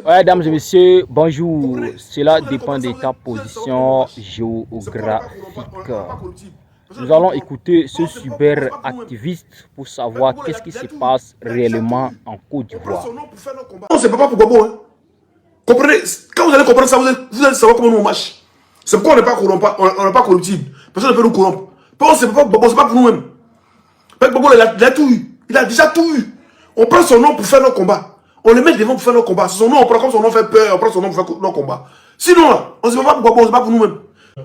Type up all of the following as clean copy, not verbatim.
Ouais, mesdames et messieurs, bonjour. Cela dépend de ta position géographique. Nous allons écouter ce super activiste pour savoir qu'est-ce qui se passe réellement en Côte d'Ivoire. Non, c'est pas pour Gbagbo. Hein. Comprenez, quand vous allez comprendre ça, vous allez savoir comment nous on marche. C'est pourquoi on n'est pas corruptible. Personne ne peut nous corrompre. C'est pas Gbagbo, c'est pas pour nous-mêmes. Gbagbo, il a tout eu. Il a déjà tout eu. On prend son nom pour faire nos combats. On le met devant pour faire nos combats. Son nom, on prend comme son nom fait peur, on prend son nom pour faire nos combats. Sinon, là, on ne sait pas pour Gbagbo, c'est pas pour nous-mêmes.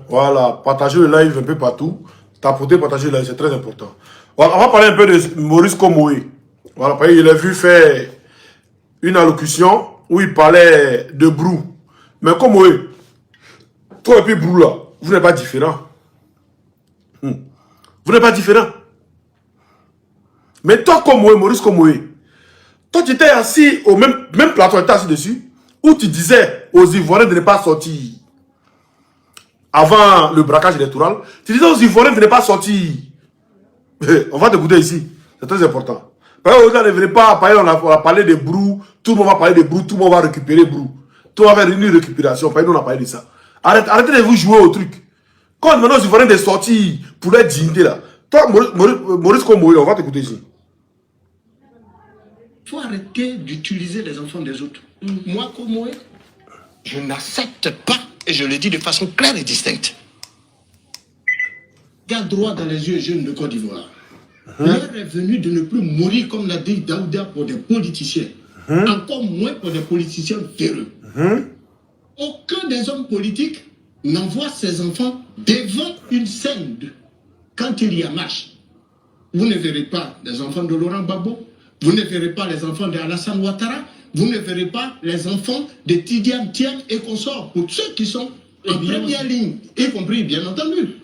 Voilà, partagez le live un peu partout. Tapoter, partager le live, c'est très important. On va parler un peu de Maurice Komoé. Voilà, il a vu faire une allocution où il parlait de Brou. Mais Komoé, toi et puis Brou là, vous n'êtes pas différents. Vous n'êtes pas différents. Mais toi, Komoé, Maurice Komoé, toi tu étais assis au même plateau, tu étais assis dessus, où tu disais aux Ivoiriens de ne pas sortir. Avant le braquage électoral, tu disais aux Ivoiriens de ne pas sortir. On va t'écouter ici, c'est très important. Parce que ne venez pas parler, on a parlé de Brou, tout le monde va parler de Brou, tout le monde va récupérer Brou. Tout le monde va faire une récupération, parce que nous on a parlé de ça. Arrêtez de vous jouer au truc. Quand maintenant aux Ivoiriens de sortir pour leur dignité là, toi, Maurice Komoé, on va t'écouter ici. Il faut arrêter d'utiliser les enfants des autres. Moi, Komoé, je n'accepte pas, et je le dis de façon claire et distincte. Garde droit dans les yeux jeunes de Côte d'Ivoire. L'heure est venue de ne plus mourir, comme l'a dit Daouda, pour des politiciens. Encore moins pour des politiciens véreux. Aucun des hommes politiques n'envoie ses enfants devant une scène quand il y a marche. Vous ne verrez pas les enfants de Laurent Gbagbo, vous ne verrez pas les enfants de Alassane Ouattara, vous ne verrez pas les enfants de Tidiane Thiam et consorts, pour ceux qui sont en première ligne, y compris, bien entendu.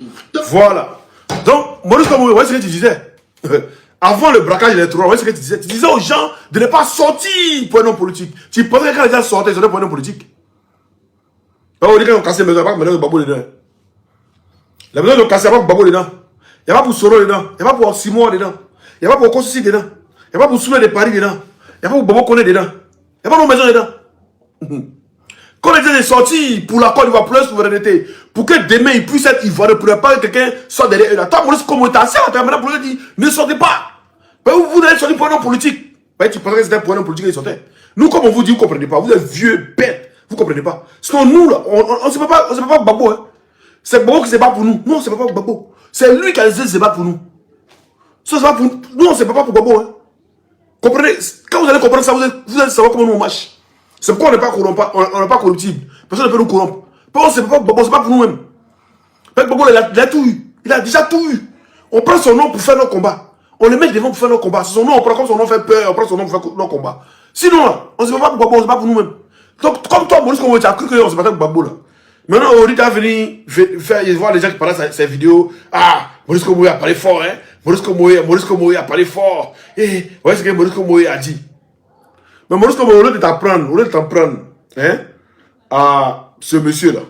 Voilà. Donc, Maurice Komoé, voyez ce que tu disais. Avant le braquage électoral, voyez ce que tu disais. Tu disais aux gens de ne pas sortir pour un homme politique. Tu pensais que quand les gens sortaient, ils sortaient pour un homme politique. On dit qu'ils ont cassé les maisons, il n'y a pas de Gbagbo dedans. La maison de casser, il n'y a pas pour Gbagbo dedans. Il n'y a pas pour Soro dedans. Il n'y a pas pour Simon dedans. Il n'y a pas pour Kossi dedans. Il n'y a pas pour Souley de Paris dedans. Il n'y a pas pour Bobo Koné dedans. Il n'y a pas pour maison dedans. Quand les gens sont sortis pour la Côte d'Ivoire, pour leur souveraineté, pour que demain ils puissent être ivoiriens, pour ne pas que quelqu'un soit derrière eux. Toi, Maurice Komoé, t'es assis à la maintenant pour leur dire, ne sortez pas. Vous n'allez sortir pour un homme politique. Tu pensais que c'était pour un homme politique qu'ils sortaient. Nous, comme on vous dit, vous ne comprenez pas. Vous êtes vieux bêtes. Vous ne comprenez pas. Sinon, nous, là, on ne se bat pas pour Gbagbo. Hein. C'est Gbagbo qui se bat pour nous. Non, c'est pas pour Gbagbo. C'est lui qui a décidé de se battre pour nous. Ça, pour nous. Non, c'est pas pour Gbagbo. Hein. Comprenez. Quand vous allez comprendre ça, vous allez savoir comment nous on marche. C'est pourquoi on n'est pas corruptible. Personne ne peut nous corrompre. C'est pas pour nous-mêmes. Gbagbo, il a tout eu. Il a déjà tout eu. On prend son nom pour faire nos combats. On le met devant pour faire nos combats. Son nom, on prend comme son nom fait peur. On prend son nom pour faire nos combats. Sinon, là, on ne se bat pas pour Gbagbo, on se bat pour nous-mêmes. Donc, comme toi, Maurice Komoé, tu as cru qu'on se battait pour Gbagbo, là. Maintenant, on dit qu'à venir voir les gens qui parlent ces vidéos. Ah, Maurice Komoé a parlé fort, hein. Maurice Komoé a parlé fort. Et, voyez ce que Maurice Komoé a dit. Mais Maurice Komoé, au lieu de t'en prendre, hein, à ce monsieur-là.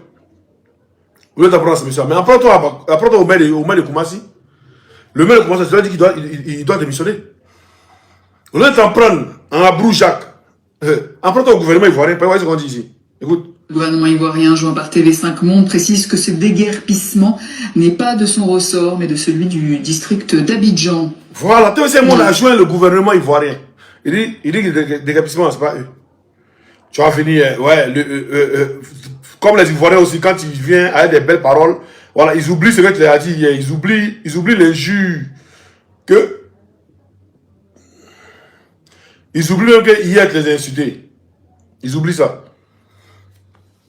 Au lieu de t'en prendre à ce monsieur-là. Mais apprends-toi au maire de Koumassi. Le maire de Koumassi, tu as dit qu'il doit démissionner. Au lieu de t'en prendre à Abrou Jacques, apprends-toi au gouvernement ivoirien. Voyez ce qu'on dit ici. Écoute. Le gouvernement ivoirien, joint par TV5 Monde, précise que ce déguerpissement n'est pas de son ressort, mais de celui du district d'Abidjan. Voilà, TV5 Monde a joint le gouvernement ivoirien. Il dit que le déguerpissement, c'est pas eux. Tu vas venir, comme les Ivoiriens aussi, quand ils viennent avec des belles paroles, voilà, ils oublient ce que tu as dit hier. Ils oublient l'injure que. Ils oublient même que hier, tu les as insultés. Ils oublient ça.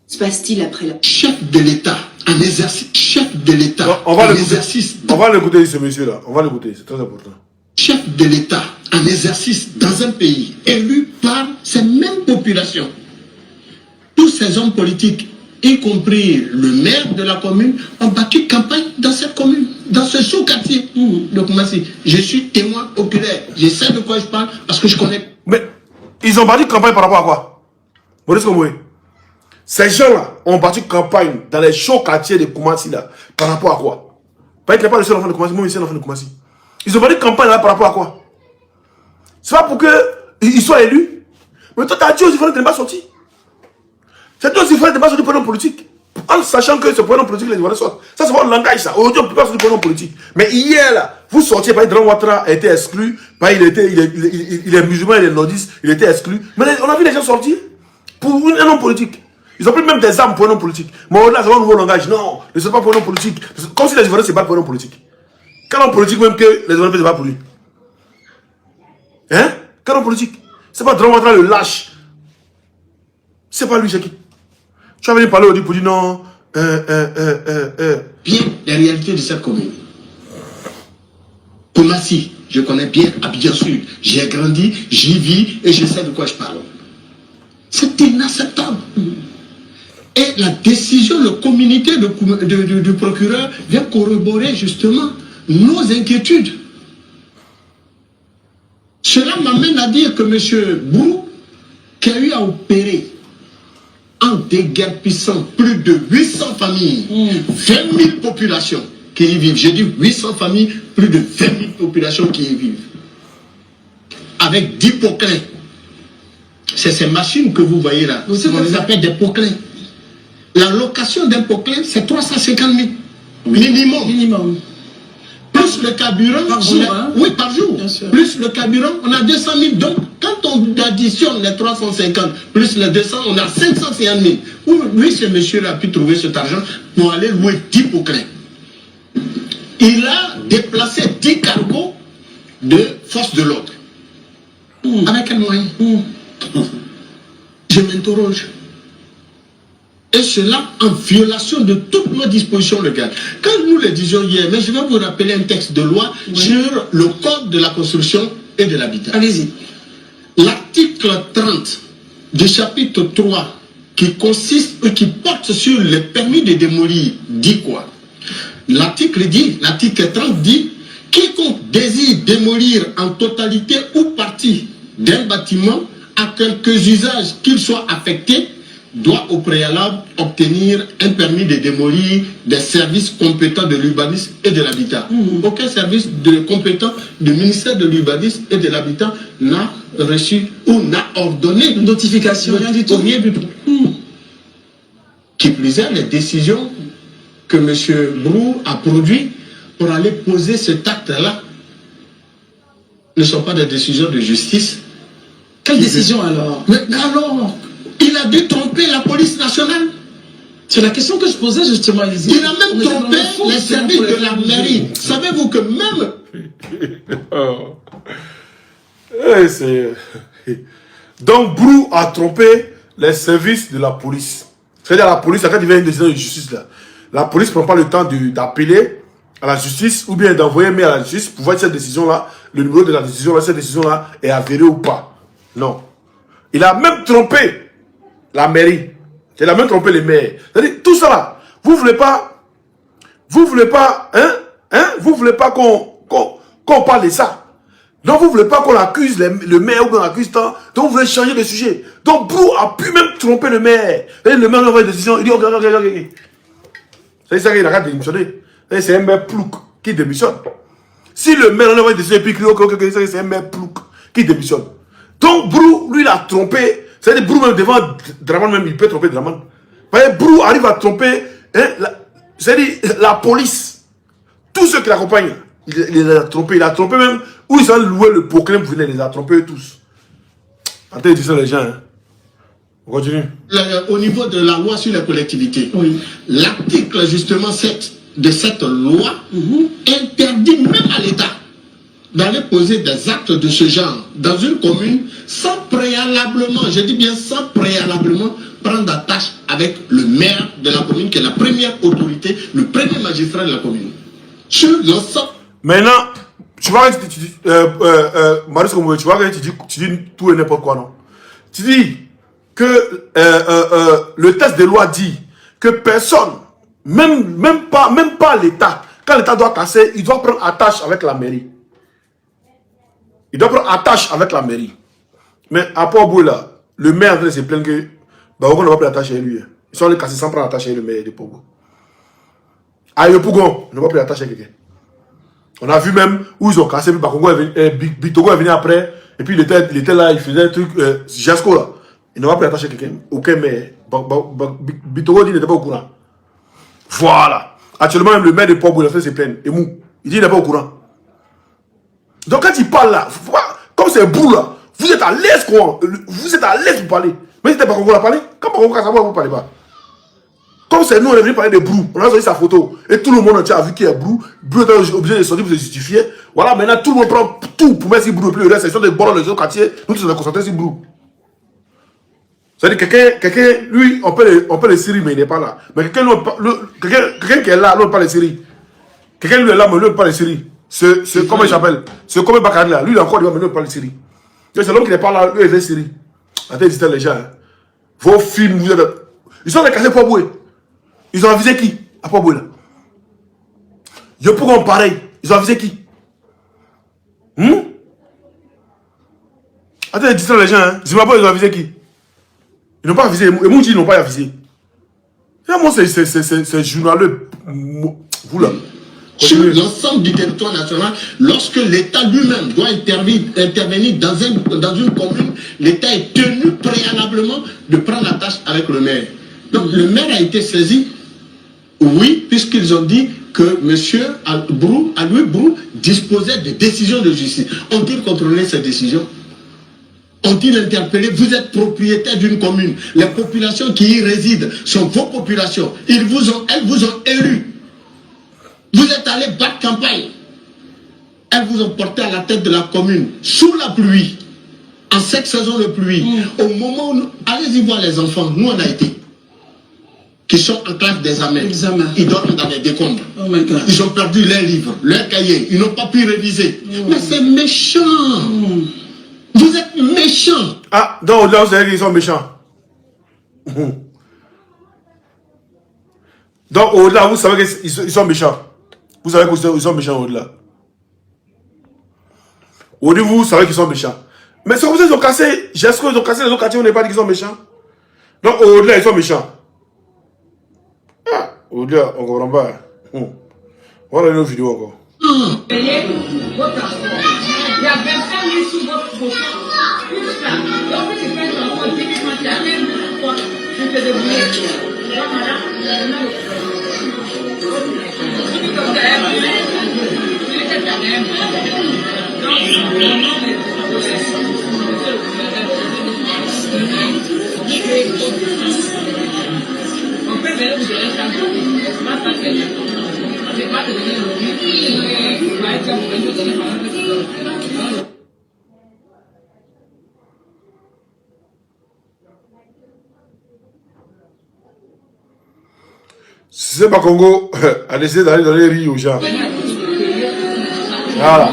Se passe-t-il après la... Chef de l'État, un exercice. Chef de l'État, on va l'écouter, ce monsieur-là. On va l'écouter, c'est très important. Chef de l'État, un exercice dans un pays élu par ces mêmes populations. Tous ces hommes politiques, y compris le maire de la commune, ont battu campagne dans cette commune, dans ce sous-quartier de Koumassi. Je suis témoin oculaire. Je sais de quoi je parle parce que je connais. Mais ils ont battu campagne par rapport à quoi? Maurice Komoé. Ces gens-là ont battu campagne dans les chauds quartiers de Koumassi là. Par rapport à quoi? Pas qu'il n'est pas le seul enfant de Koumassi, moi je suis l'enfant de Koumassi. Ils ont battu campagne là par rapport à quoi? C'est pas pour qu'ils soient élus. Mais toi, tu as dit aux Ivoiriens de ne pas sortir. C'est toi aussi, il faut débattre sur du point politique. En sachant que ce point politique, les Ivoiriens sortent. Ça, c'est votre langage, ça. Aujourd'hui, on ne peut pas sur du point politique. Mais hier, là, vous sortiez, par exemple, Ouattara a été exclu. Il est musulman, il est nordiste, il était exclu. Mais on a vu les gens sortir pour un homme politique. Ils ont pris même des armes pour un homme politique. Mais au-delà, c'est un nouveau langage. Non, ne sont pas pour un homme politique. Comme si les Ivoiriens se battent pour un homme politique. Quel homme politique même que les Ivoiriens ne se battent pour lui? Hein? Quel homme politique? C'est pas Dran Ouattara le lâche. C'est pas lui, c'est qui? Tu as venu parler aujourd'hui pour dire non. Bien les réalités de cette commune. Koumassi, je connais bien Abidjan Sud. J'ai grandi, j'y vis et je sais de quoi je parle. C'est inacceptable. Et la décision, le communiqué du procureur vient corroborer justement nos inquiétudes. Cela m'amène à dire que M. Brou, qui a eu à opérer en déguerpissant plus de 800 familles, 20 000 populations qui y vivent. J'ai dit 800 familles, plus de 20 000 populations qui y vivent. Avec 10 poquelins. C'est ces machines que vous voyez là. On les appelle des poquelins. La location d'un poquelin, c'est 350 000. Minimum. Plus le carburant, par jour, oui, par jour. Plus le carburant, on a 200 000. Donc, quand on additionne les 350 plus les 200, on a 550 000. Oui, ce monsieur-là a pu trouver cet argent pour aller louer 10 poquelins. Il a déplacé 10 cargos de force de l'ordre. Avec quel moyen? Je m'interroge. Et cela en violation de toutes nos dispositions légales. Quand nous le disions hier, mais je vais vous rappeler un texte de loi sur le code de la construction et de l'habitat. Allez-y. L'article 30 du chapitre 3 qui porte sur le permis de démolir dit quoi? L'article 30 dit quiconque désire démolir en totalité ou partie d'un bâtiment à quelques usages qu'il soit affecté doit au préalable obtenir un permis de démolir des services compétents de l'urbanisme et de l'habitat. Aucun service compétent du ministère de l'urbanisme et de l'habitat n'a reçu ou n'a ordonné une notification, rien du tout. Qui plus est, les décisions que M. Brou a produites pour aller poser cet acte-là ne sont pas des décisions de justice. Quelle décision alors? Mais alors, il a dû tromper la police nationale. C'est la question que je posais justement. Il a même trompé les services de la mairie. Savez-vous que même... Donc Brou a trompé les services de la police. C'est-à-dire la police, quand il vient une décision de justice, là, la police ne prend pas le temps d'appeler à la justice ou bien d'envoyer un mail à la justice pour voir si cette décision-là, le numéro de la décision-là, cette décision-là est avérée ou pas. Non. Il a même trompé la mairie. Il a même trompé les maires. C'est-à-dire, tout ça là, vous voulez pas qu'on parle de ça. Donc vous voulez pas qu'on accuse le maire ou qu'on accuse tant. Donc vous voulez changer de sujet. Donc Brou a pu même tromper le maire. Le maire envoie une décision, il dit ok. C'est ça qu'il a démissionné. C'est un maire plouc qui démissionne. Si le maire envoie une décision et puis il dit ok, c'est un maire plouc qui démissionne. Donc Brou, lui, il a trompé. C'est-à-dire Brou même devant Draman même, il peut tromper Draman. Brou arrive à tromper, c'est-à-dire la police. Tous ceux qui l'accompagnent, il les a trompés. Il a trompé même où ils ont loué le poker pour venir, il les a trompés tous. Attendez, dis ça les gens. Hein. On continue. Au niveau de la loi sur les collectivités, l'article justement 7 de cette loi interdit même à l'État d'aller poser des actes de ce genre dans une commune sans préalablement, je dis bien sans préalablement, prendre attache avec le maire de la commune qui est la première autorité, le premier magistrat de la commune. Sur l'ensemble. Maintenant, tu vois que tu dis, Marius, tu vois que tu dis tout et n'importe quoi, non? Tu dis que le texte de loi dit que personne, même pas l'État, quand l'État doit casser, il doit prendre attache avec la mairie. Il doit prendre attache avec la mairie. Mais à Port-Boué, là, le maire est en train de se plaindre que on n'a pas pris attache avec lui. Ils sont allés casser sans prendre attache avec le maire de Port-Boué. À Yopougon, on n'a pas pris attache avec quelqu'un. On a vu même où ils ont cassé, puis Bitogo est venu après, et puis il était là, il faisait un truc, Jasco là. Il n'a pas pris attacher quelqu'un, aucun maire. Bitoro dit qu'il n'était pas au courant. Voilà. Actuellement, même le maire de Port-Bouil a fait ses plaintes. Et mou. Il dit qu'il n'est pas au courant. Donc quand il parle là, comme c'est Brou là, vous êtes à l'aise quoi. Vous êtes à l'aise pour parler. Mais c'était pas qu'on va parler. Quand on va savoir, vous ne parlez pas. Comme c'est nous, on est venu parler de Brou. On a sorti sa photo. Et tout le monde entier a vu qu'il y a Brou. Brou est obligé de sortir pour se justifier. Voilà, maintenant tout le monde prend tout pour mettre sur Brou. Et puis le reste, c'est sur des bords dans les autres quartiers. Nous, nous sommes concentrés sur Brou. C'est-à-dire quelqu'un, lui, on peut le Syrie, mais il n'est pas là. Mais quelqu'un qui est là, l'autre pas le Syrie. Quelqu'un lui est là, mais l'autre pas le Syrie. C'est comment il s'appelle? C'est comme Bakari là. Lui, il est encore là, mais l'autre pas le Syrie. C'est l'homme qui n'est pas là, lui, il est le Syrie. Attendez, les gens. Hein. Vos films, vous êtes. Ils sont cassés pour Boué. Ils ont avisé qui? À Port-Bouil là. Je peux comparer. Ils ont avisé qui? Attendez, dites les gens. Hein. Zimbabwe, ils ont avisé qui? Ils n'ont pas avisé. Et Mouti, ils n'ont pas avisé. Et moi, c'est journaleux. Vous là. Sur l'ensemble du territoire national, lorsque l'État lui-même doit intervenir dans une commune, l'État est tenu préalablement de prendre la tâche avec le maire. Donc le maire a été saisi, oui, puisqu'ils ont dit que M. Aloui Brou disposait de décisions de justice. Ont-ils contrôlé ces décisions? Ont-ils interpellé? Vous êtes propriétaire d'une commune. Les populations qui y résident sont vos populations. Elles vous ont élus. Vous êtes allé battre campagne. Elles vous ont porté à la tête de la commune, sous la pluie, en cette saison de pluie. Au moment où allez-y voir les enfants, nous on a été, qui sont en classe d'examen. Ils dorment dans les décombres. Oh my God. Ils ont perdu leurs livres, leurs cahiers. Ils n'ont pas pu réviser. Mais c'est méchant. Vous êtes méchants. Ah, donc là, vous savez qu'ils sont méchants. Donc au-delà, vous savez qu'ils sont méchants. Vous savez qu'ils sont méchants au-delà. Au-delà, vous savez qu'ils sont méchants. Mais c'est comme ça qu'ils ont cassé. J'espère qu'ils ont cassé les autres quartiers, on n'est pas dit qu'ils sont méchants. Donc au-delà, ils sont méchants. Ah, au-delà, on ne comprend pas. On va regarder nos vidéos encore. Payez vos transports. Il y a 25 000 sous votre photo. Tout ça. Donc, tu fais ton compte, typiquement, tu as même un compte, tu te débrouilles. Donc, madame, on peut venir vous donner ça. C'est pas ça que c'est pas de venir vous donner. C'est pas Congo a décidé d'aller dans les riz aux gens. Voilà.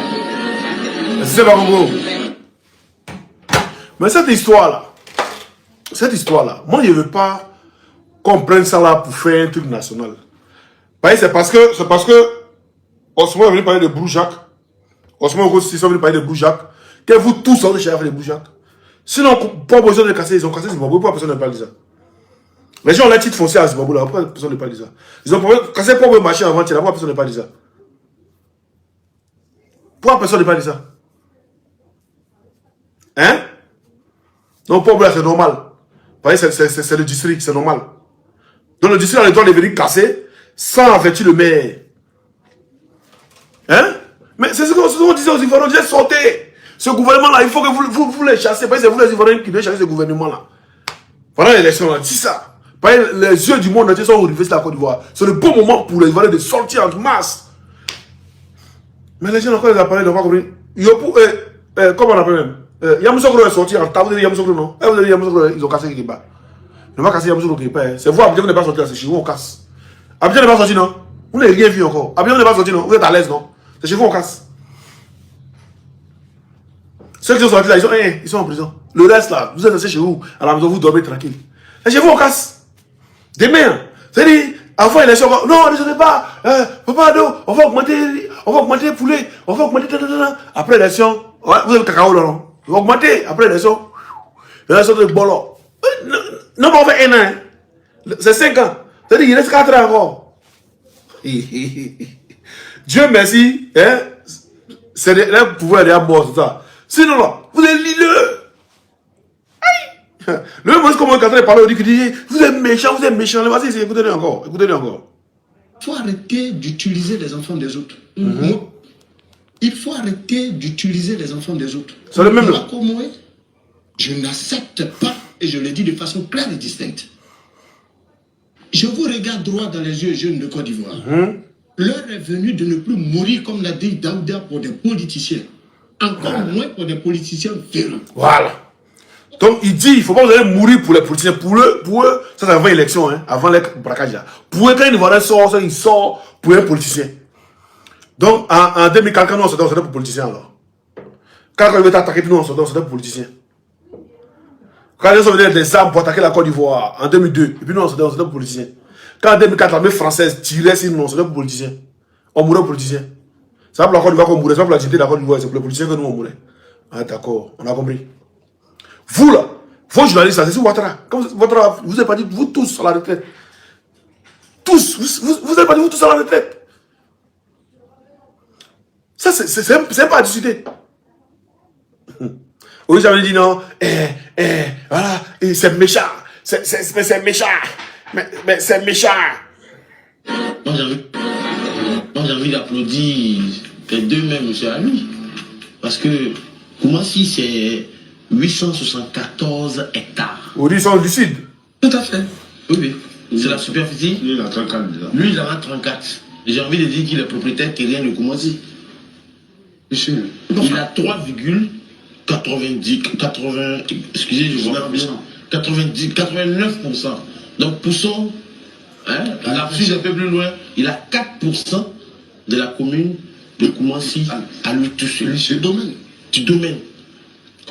C'est pas Congo. Mais cette histoire-là, moi je ne veux pas qu'on prenne ça là pour faire un truc national. C'est parce que Osman est venu parler de Broujac. Osman aussi sont venus parler de Broujac. Que vous tous sortez chez les Broujac. Sinon, pas besoin de casser, ils ont cassé Zimbabwe. Pourquoi personne ne parle de ça? Les gens ont les titres fonciers à Zimbabwe, là, pourquoi personne ne parle de ça? Ils ont cassé pour le marché avant, pourquoi personne ne parle de ça? Pourquoi personne ne parle de ça? Hein? Non, pour là, c'est normal. C'est le district, c'est normal. Donc le district a le droit de venir casser sans avertir le maire. Hein? Mais c'est ce qu'on disait aux Ivoiriens, on disait sortez. Ce gouvernement-là, il faut que vous les chassez. Parce que c'est vous les Ivoiriens qui devez chasser ce gouvernement-là. Pendant l'élection, on a dit ça. Les yeux du monde entier sont rivés sur la Côte d'Ivoire. C'est le bon moment pour les Ivoiriens de sortir en masse. Mais les gens, encore les appareils, ils n'ont pas compris. Comment on appelle même? Yamoussoukro est sorti en table de Yamoussoukro, non? Vous avez dit Yamoussoukro, ils ont cassé quelque part. Ils n'ont pas cassé Yamoussoukro quelque part. C'est vous, Abidjan n'est pas sorti là, c'est chez vous, on casse. Abidjan n'est pas sorti, non? Vous n'avez rien vu encore. Abidjan n'est pas sorti, non? Vous êtes à l'aise, non? C'est chez vous, on casse. Ceux qui sont sortis là, ils sont en prison. Le reste là, vous êtes restés chez vous, à la maison, vous dormez tranquille. C'est chez vous, on casse. Demain, c'est-à-dire, avant l'élection, non, ne savez pas, papa, non, on va augmenter les poulets, on va augmenter, après l'élection, ouais, vous avez le cacao là, non? On va augmenter, après l'élection, de bolo. Non, mais on fait 1 an, hein. C'est 5 ans. C'est-à-dire, il reste 4 ans encore. Dieu merci, hein, c'est le pouvoir de la mort, tout ça. Sinon, là, vous êtes l'île. Le Maurice Kambo, quand il parle, il dit, vous êtes méchant, vous êtes méchant. Vas-y, écoutez-le encore, écoutez-le encore. Il faut arrêter d'utiliser les enfants des autres. Il faut arrêter d'utiliser les enfants des autres. C'est le même. Je n'accepte pas, et je le dis de façon claire et distincte. Je vous regarde droit dans les yeux, jeunes de Côte d'Ivoire. L'heure est venue de ne plus mourir, comme l'a dit Daouda, pour des politiciens. Encore moins pour des politiciens véreux. Voilà. Donc il dit, il ne faut pas vous allez mourir pour les politiciens. Pour eux, ça c'est avant l'élection, hein, avant les braquages là. Pour eux, quand ils Ivoirien sort, il sort pour un politicien. Donc en 2004, quand nous on sortait pour politiciens alors. Quand il veut attaquer, nous on sortait pour politiciens. Quand ils ont donné des armes pour attaquer la Côte d'Ivoire en 2002, et puis nous on sortait pour politiciens. Quand en 2004, l'armée française tirait sur nous, on sortait pour politiciens. On mourait pour politiciens. C'est pas pour la Côte d'Ivoire qu'on mourait, c'est pas pour la dignité de la Côte d'Ivoire, c'est pour les politiciens que nous on mourait. Ah d'accord, on a compris. Vous là, vos journalistes là, c'est sur Ouattara. Comme Ouattara, vous n'avez pas dit vous tous à la retraite. Tous, vous n'avez pas dit vous tous à la retraite. Ça, c'est pas à discuter. Oui, j'avais dit non, voilà, c'est méchant. C'est méchant. Mais c'est méchant. Moi, j'ai envie d'applaudir les deux mêmes, monsieur Ami. Parce que, comment si c'est 874 hectares. Au sont du sud. Tout à fait. Oui. C'est la superficie. Lui, il a 34 déjà. Lui, il en a 34. J'ai envie de dire qu'il est propriétaire terrien de Koumassi. Monsieur. Il a 3,90, excusez, je vois 89%. Donc, pour son, là-dessus, un peu plus loin, il a 4% de la commune de Koumassi à lui tout seul. Du domaine.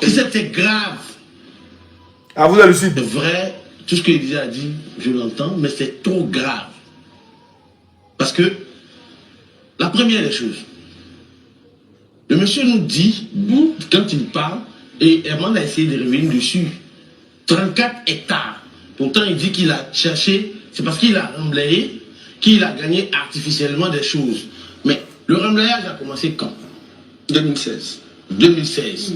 Et c'était grave. Ah, vous avez le sud. C'est vrai, tout ce que Élysée a dit, je l'entends, mais c'est trop grave. Parce que, la première des choses, le monsieur nous dit, quand il parle, et Herman a essayé de revenir dessus, 34 hectares. Pourtant, il dit qu'il a cherché, c'est parce qu'il a remblayé, qu'il a gagné artificiellement des choses. Mais le remblayage a commencé quand? 2016. 2016.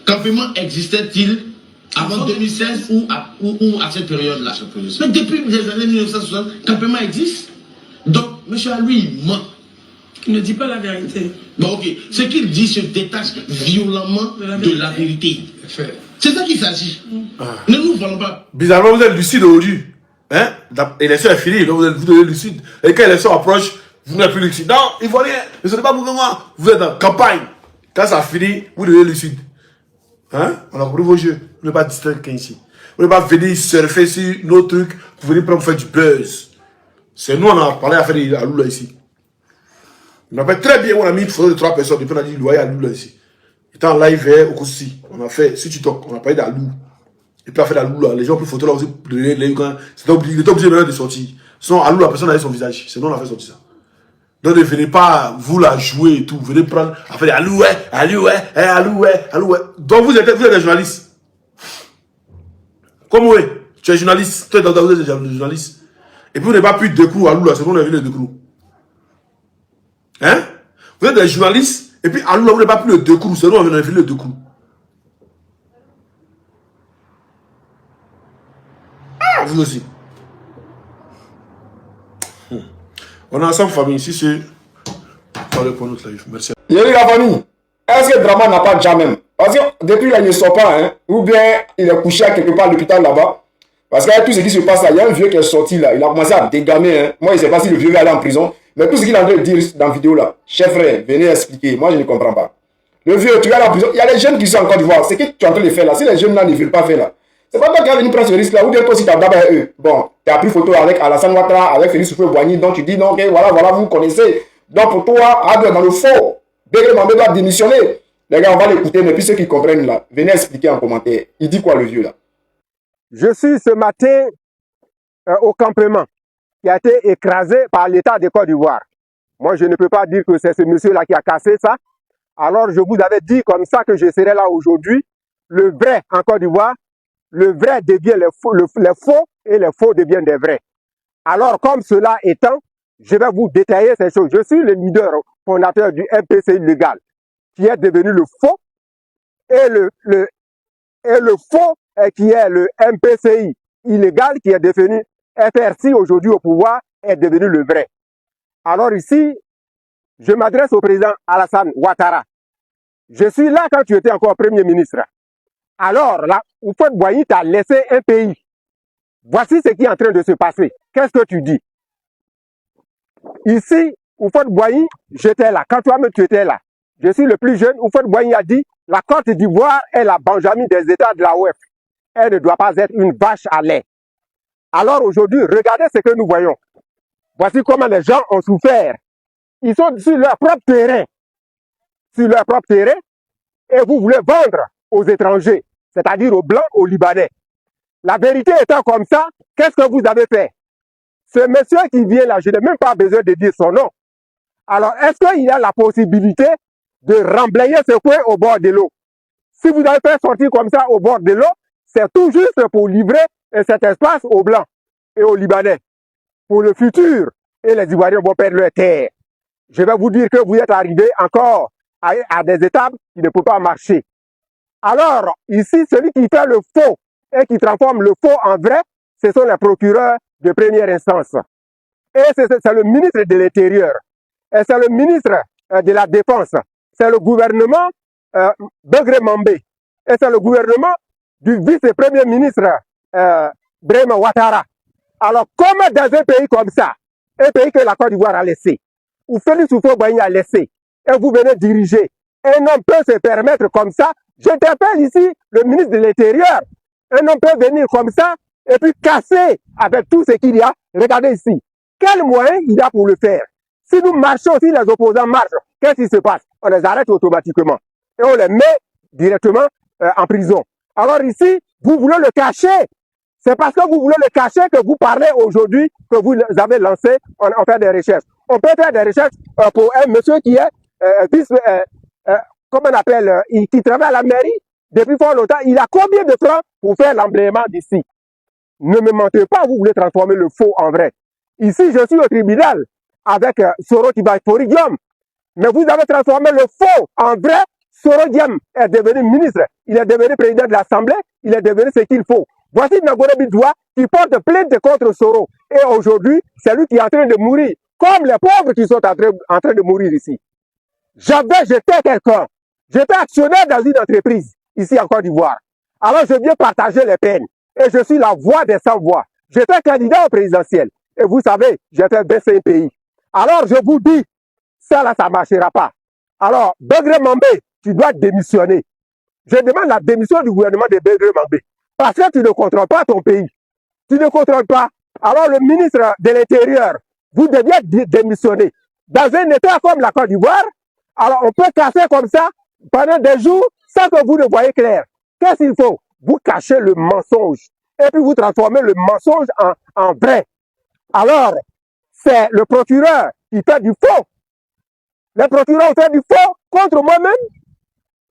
Campement existait-il avant 2016 ou à cette période-là? Mais depuis les années 1960, campement existe. Donc, monsieur lui, il ment. Il ne dit pas la vérité. Bon, ok. Ce qu'il dit se détache violemment de la vérité. C'est ça qu'il s'agit. Ne nous voyons pas. Bizarrement, vous êtes lucide aujourd'hui. Hein? L'élection est finie, donc vous êtes lucide. Et quand l'élection approche, vous n'êtes plus lucide. Non, il faut rien. Ne soyez pas pour moi. Vous êtes en campagne. Quand ça finit, vous devenez lucide. Hein? On a compris vos jeux. Vous n'êtes pas distraire quelqu'un ici. Vous n'êtes pas venir surfer sur nos trucs pour venir prendre faire du buzz. C'est nous, on a parlé à faire des Aloula ici. Je me rappelle très bien, on a mis une photo de 3 personnes, depuis on a dit loyer à Aloula ici. Il était en live au Koussi. On a fait, si tu toques, on a parlé d'Alou. Et puis on a fait d'Aloula. Les gens ont pris photo là aussi. Il était obligé de sortir. Sinon, Alou, la personne avait son visage. Sinon, on a fait sortir ça. Donc ne venez pas vous la jouer et tout. Venez prendre, faire Alouette, Alouette, Alouette, Alouette. Donc vous êtes des journalistes. Comme oui, tu es journaliste, toi vous êtes journaliste. Et puis vous n'avez pas pu déclou Alou là, c'est bon, on a vu le déclou. Hein? Vous êtes des journalistes, et puis Alou là, vous n'avez pas pu le déclou, c'est bon, on a vu le déclou. Ah, vous aussi. On est ensemble, famille. Si c'est. Parlez pour notre live. Merci. Yéli la famille, est-ce que Drama n'a pas déjà même? Parce que depuis là, il ne sort pas, hein? Ou bien il est couché à quelque part à l'hôpital là-bas. Parce que tout ce qui se passe là, il y a un vieux qui est sorti là, il a commencé à dégamer. Hein? Moi, je ne sais pas si le vieux va aller en prison. Mais tout ce qu'il est en train de dire dans la vidéo là, chef frère, venez expliquer. Moi, je ne comprends pas. Le vieux, tu vas aller en prison. Il y a les jeunes qui sont en Côte d'Ivoire. C'est ce que tu es en train de faire là. Si les jeunes là ne veulent pas faire là, c'est pas toi qui as venu prendre ce risque là. Ou bien toi aussi tu as d'abord eux. Bon, tu as pris photo avec Alassane Ouattara, avec Félix Houphouët-Boigny. Donc tu dis non, ok, voilà, vous connaissez. Donc pour toi, Adou est dans le faux. Bégué Mambé doit démissionner. Les gars, on va l'écouter, mais puis ceux qui comprennent là, venez expliquer en commentaire. Il dit quoi le vieux là? Je suis ce matin au campement qui a été écrasé par l'État de Côte d'Ivoire. Moi, je ne peux pas dire que c'est ce monsieur-là qui a cassé ça. Alors, je vous avais dit comme ça que je serais là aujourd'hui. Le vrai en Côte d'Ivoire, le vrai devient les faux et les faux deviennent des vrais. Alors, comme cela étant, je vais vous détailler ces choses. Je suis le leader fondateur du MPC illégal qui est devenu le faux et le faux qui est le MPCI illégal, qui est devenu FRC aujourd'hui au pouvoir, est devenu le vrai. Alors ici, je m'adresse au président Alassane Ouattara. Je suis là quand tu étais encore Premier ministre. Alors là, Houphouët-Boigny t'a laissé un pays. Voici ce qui est en train de se passer. Qu'est-ce que tu dis? Ici, Houphouët-Boigny, j'étais là. Quand toi-même tu étais là, je suis le plus jeune. Houphouët-Boigny a dit, la Côte d'Ivoire est la Benjamin des États de la OEF. Elle ne doit pas être une vache à lait. Alors aujourd'hui, regardez ce que nous voyons. Voici comment les gens ont souffert. Ils sont sur leur propre terrain. Sur leur propre terrain. Et vous voulez vendre aux étrangers, c'est-à-dire aux Blancs, aux Libanais. La vérité étant comme ça, qu'est-ce que vous avez fait? Ce monsieur qui vient là, je n'ai même pas besoin de dire son nom. Alors, est-ce qu'il y a la possibilité de remblayer ce coin au bord de l'eau? Si vous avez fait sortir comme ça au bord de l'eau, c'est tout juste pour livrer cet espace aux Blancs et aux Libanais. Pour le futur, et les Ivoiriens vont perdre leur terre. Je vais vous dire que vous êtes arrivés encore à des étapes qui ne peuvent pas marcher. Alors, ici, celui qui fait le faux et qui transforme le faux en vrai, ce sont les procureurs de première instance. Et c'est le ministre de l'Intérieur. Et c'est le ministre de la Défense. C'est le gouvernement Begré Mambé. Et c'est le gouvernement du vice-premier ministre Brema Ouattara. Alors, comment dans un pays comme ça, un pays que la Côte d'Ivoire a laissé, ou Félix Houphouët-Boigny a laissé, et vous venez diriger, un homme peut se permettre comme ça. J'interpelle ici le ministre de l'Intérieur. Un homme peut venir comme ça et puis casser avec tout ce qu'il y a. Regardez ici. Quel moyen il y a pour le faire? Si nous marchons, si les opposants marchent, qu'est-ce qui se passe? On les arrête automatiquement. Et on les met directement en prison. Alors ici, vous voulez le cacher. C'est parce que vous voulez le cacher que vous parlez aujourd'hui, que vous avez lancé, on fait des recherches. On peut faire des recherches pour un monsieur qui est comment on appelle, qui travaille à la mairie depuis fort longtemps. Il a combien de francs pour faire l'emblaiement d'ici? Ne me mentez pas, vous voulez transformer le faux en vrai. Ici, je suis au tribunal avec Soro Tibaforidium. Mais vous avez transformé le faux en vrai. Soro Diam est devenu ministre. Il est devenu président de l'Assemblée. Il est devenu ce qu'il faut. Voici Nagore Bidoua qui porte plainte contre Soro. Et aujourd'hui, c'est lui qui est en train de mourir. Comme les pauvres qui sont en train de mourir ici. J'étais quelqu'un. J'étais actionnaire dans une entreprise, ici en Côte d'Ivoire. Alors je viens partager les peines. Et je suis la voix des sans-voix. J'étais candidat au présidentiel. Et vous savez, j'ai fait baisser un pays. Alors je vous dis, ça là, ça ne marchera pas. Alors, Begré Mambé, tu dois démissionner. Je demande la démission du gouvernement de Begré Mambé. Parce que tu ne contrôles pas ton pays. Tu ne contrôles pas. Alors le ministre de l'Intérieur, vous devez démissionner. Dans un état comme la Côte d'Ivoire, alors on peut casser comme ça pendant des jours sans que vous ne voyez clair. Qu'est-ce qu'il faut? Vous cachez le mensonge. Et puis vous transformez le mensonge en vrai. Alors, c'est le procureur qui fait du faux. Le procureur fait du faux contre moi-même.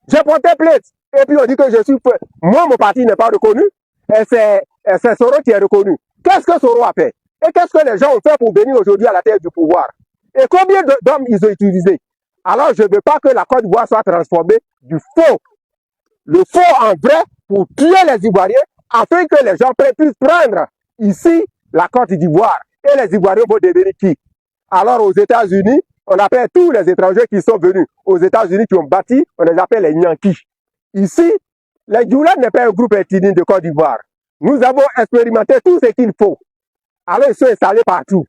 J'ai porté plainte. Et puis on dit que je suis faux. Moi, mon parti n'est pas reconnu. Et c'est Soro qui est reconnu. Qu'est-ce que Soro a fait? Et qu'est-ce que les gens ont fait pour venir aujourd'hui à la tête du pouvoir? Et combien d'hommes ils ont utilisé? Alors, je ne veux pas que la Côte d'Ivoire soit transformée du faux. Le faux en vrai pour tuer les Ivoiriens afin que les gens puissent prendre ici la Côte d'Ivoire. Et les Ivoiriens vont devenir qui? Alors, aux États-Unis, on appelle tous les étrangers qui sont venus aux États-Unis, qui ont bâti, on les appelle les Yankees. Ici, les Djoula n'est pas un groupe ethnique de Côte d'Ivoire. Nous avons expérimenté tout ce qu'il faut. Alors, ils sont installés partout.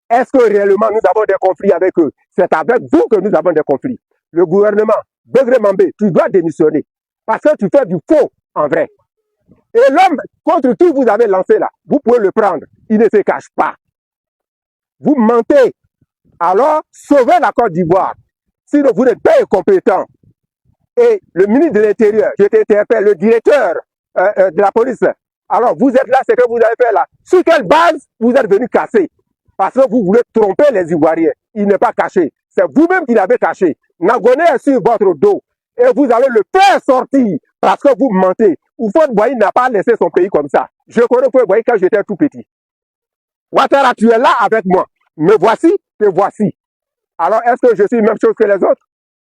Est-ce que réellement nous avons des conflits avec eux? C'est avec vous que nous avons des conflits. Le gouvernement, Begré Mambé, tu dois démissionner. Parce que tu fais du faux en vrai. Et l'homme contre qui vous avez lancé là, vous pouvez le prendre. Il ne se cache pas. Vous mentez. Alors, sauvez la Côte d'Ivoire. Sinon, vous n'êtes pas incompétent. Et le ministre de l'Intérieur, je t'interpelle, le directeur de la police. Alors, vous êtes là, c'est que vous avez fait là. Sur quelle base vous êtes venu casser? Parce que vous voulez tromper les Ivoiriens. Il n'est pas caché. C'est vous-même qui l'avez caché. Nagoné est sur votre dos. Et vous allez le faire sortir parce que vous mentez. Houphouët-Boigny n'a pas laissé son pays comme ça. Je connais Houphouët-Boigny quand j'étais tout petit. Ouattara, tu es là avec moi. Me voici, te voici. Alors, est-ce que je suis la même chose que les autres?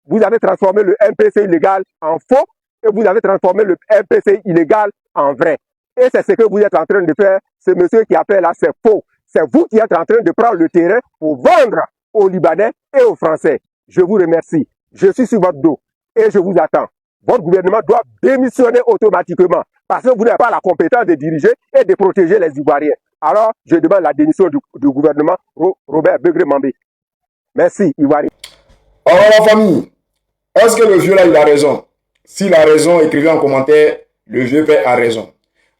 Vous avez transformé le MPC illégal en faux et vous avez transformé le MPC illégal en vrai. Et c'est ce que vous êtes en train de faire. Ce monsieur qui appelle là, c'est faux. C'est vous qui êtes en train de prendre le terrain pour vendre aux Libanais et aux Français. Je vous remercie. Je suis sur votre dos et je vous attends. Votre gouvernement doit démissionner automatiquement parce que vous n'avez pas la compétence de diriger et de protéger les Ivoiriens. Alors, je demande la démission du gouvernement Robert Begré-Mambé. Merci, Ivoirien. Alors, la famille, est-ce que le vieux là, il a raison? S'il a raison, écrivez en commentaire, le vieux père a raison.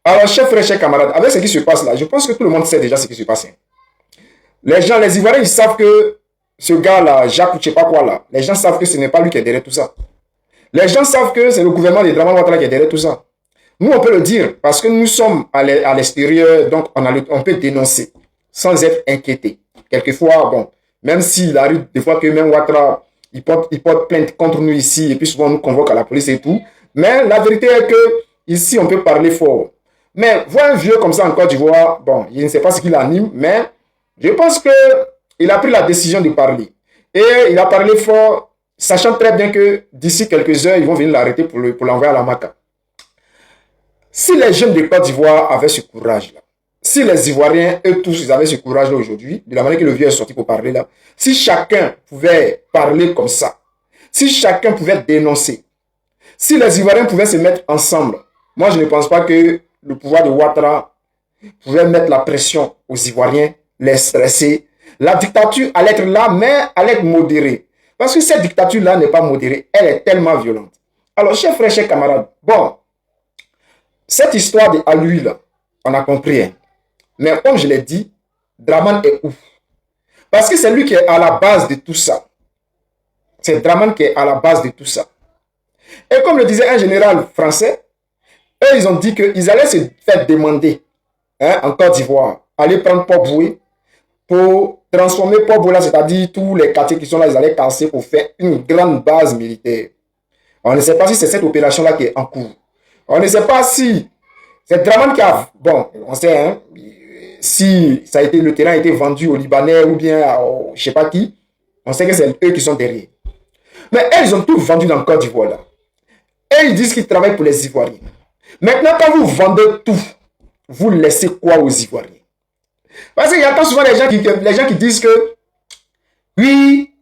Alors, chers frères, chers camarades, avec ce qui se passe là, je pense que tout le monde sait déjà ce qui se passe. Les gens, les Ivoiriens, ils savent que ce gars-là, Jacques ou je sais pas quoi là, les gens savent que ce n'est pas lui qui est derrière tout ça. Les gens savent que c'est le gouvernement de Dramane Ouattara qui est derrière tout ça. Nous, on peut le dire parce que nous sommes à l'extérieur, donc on peut dénoncer sans être inquiété. Quelquefois, bon, même s'il arrive des fois que même Ouattara, il porte plainte contre nous ici et puis souvent on nous convoque à la police et tout. Mais la vérité est que ici, on peut parler fort. Mais voir un vieux comme ça en Côte d'Ivoire, bon, je ne sais pas ce qui l'anime, mais je pense qu'il a pris la décision de parler. Et il a parlé fort, sachant très bien que d'ici quelques heures, ils vont venir l'arrêter pour l'envoyer à la Maca. Si les jeunes de Côte d'Ivoire avaient ce courage-là, si les Ivoiriens, eux tous, ils avaient ce courage-là aujourd'hui, de la manière que le vieux est sorti pour parler là, si chacun pouvait parler comme ça, si chacun pouvait dénoncer, si les Ivoiriens pouvaient se mettre ensemble, moi je ne pense pas que le pouvoir de Ouattara pouvait mettre la pression aux Ivoiriens, les stresser. La dictature allait être là, mais allait être modérée. Parce que cette dictature-là n'est pas modérée, elle est tellement violente. Alors, chers frères, chers camarades, bon, cette histoire de lui là, on a compris. Hein. Mais comme je l'ai dit, Dramane est ouf. Parce que c'est lui qui est à la base de tout ça. C'est Dramane qui est à la base de tout ça. Et comme le disait un général français, eux, ils ont dit qu'ils allaient se faire demander en Côte d'Ivoire, aller prendre Port-Boué pour transformer Port-Boué là, c'est-à-dire tous les quartiers qui sont là, ils allaient casser pour faire une grande base militaire. On ne sait pas si c'est cette opération-là qui est en cours. On ne sait pas si c'est Dramane qui a... Bon, on sait, hein, si ça a été, le terrain a été vendu aux Libanais ou bien à je ne sais pas qui, on sait que c'est eux qui sont derrière. Mais eux, ils ont tout vendu dans le Côte d'Ivoire là. Et ils disent qu'ils travaillent pour les Ivoiriens. Maintenant, quand vous vendez tout, vous laissez quoi aux Ivoiriens? Parce qu'il y a tant souvent les gens qui disent que oui,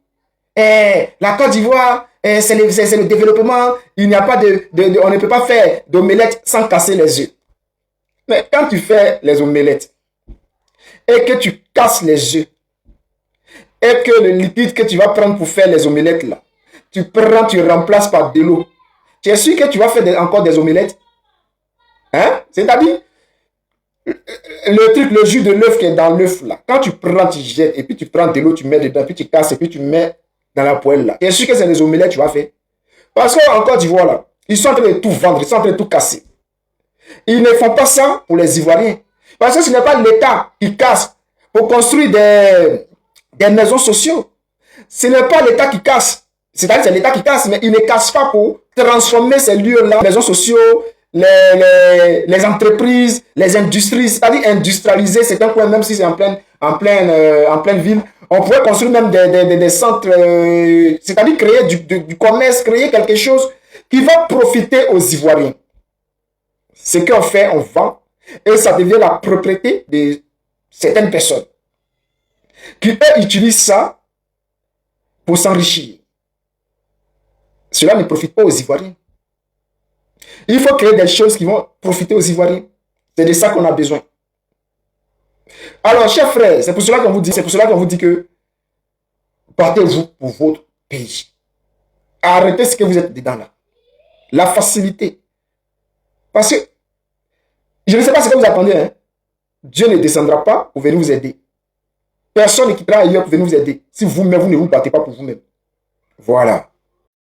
la Côte d'Ivoire, c'est le développement, il n'y a pas on ne peut pas faire d'omelette sans casser les œufs. Mais quand tu fais les omelettes et que tu casses les œufs et que le liquide que tu vas prendre pour faire les omelettes là, tu remplaces par de l'eau, tu es sûr que tu vas faire encore des omelettes? Hein? C'est-à-dire, le truc, le jus de l'œuf qui est dans l'œuf là, quand tu prends, tu jettes, et puis tu prends de l'eau, tu mets dedans, puis tu casses, et puis tu mets dans la poêle là. Tu es sûr que c'est des omelettes que tu vas faire? Parce qu'en Côte d'Ivoire là, ils sont en train de tout vendre, ils sont en train de tout casser. Ils ne font pas ça pour les Ivoiriens. Parce que ce n'est pas l'État qui casse pour construire des maisons sociales. Ce n'est pas l'État qui casse. C'est-à-dire que c'est l'État qui casse, mais il ne casse pas pour transformer ces lieux-là, maisons sociales, les entreprises, les industries, c'est-à-dire industrialiser certains coins, même si c'est en pleine ville. On pourrait construire même des centres, c'est-à-dire créer du commerce, créer quelque chose qui va profiter aux Ivoiriens. Ce qu'on fait, on vend, et ça devient la propriété de certaines personnes qui, eux, utilisent ça pour s'enrichir. Cela ne profite pas aux Ivoiriens. Il faut créer des choses qui vont profiter aux Ivoiriens. C'est de ça qu'on a besoin. Alors, chers frères, c'est pour cela qu'on vous dit que battez-vous pour votre pays. Arrêtez ce que vous êtes dedans là. La facilité. Parce que, je ne sais pas ce que vous attendez. Hein. Dieu ne descendra pas pour venir vous aider. Personne ne quittera ailleurs pour venir vous aider. Si vous-même, vous ne vous battez pas pour vous-même. Voilà.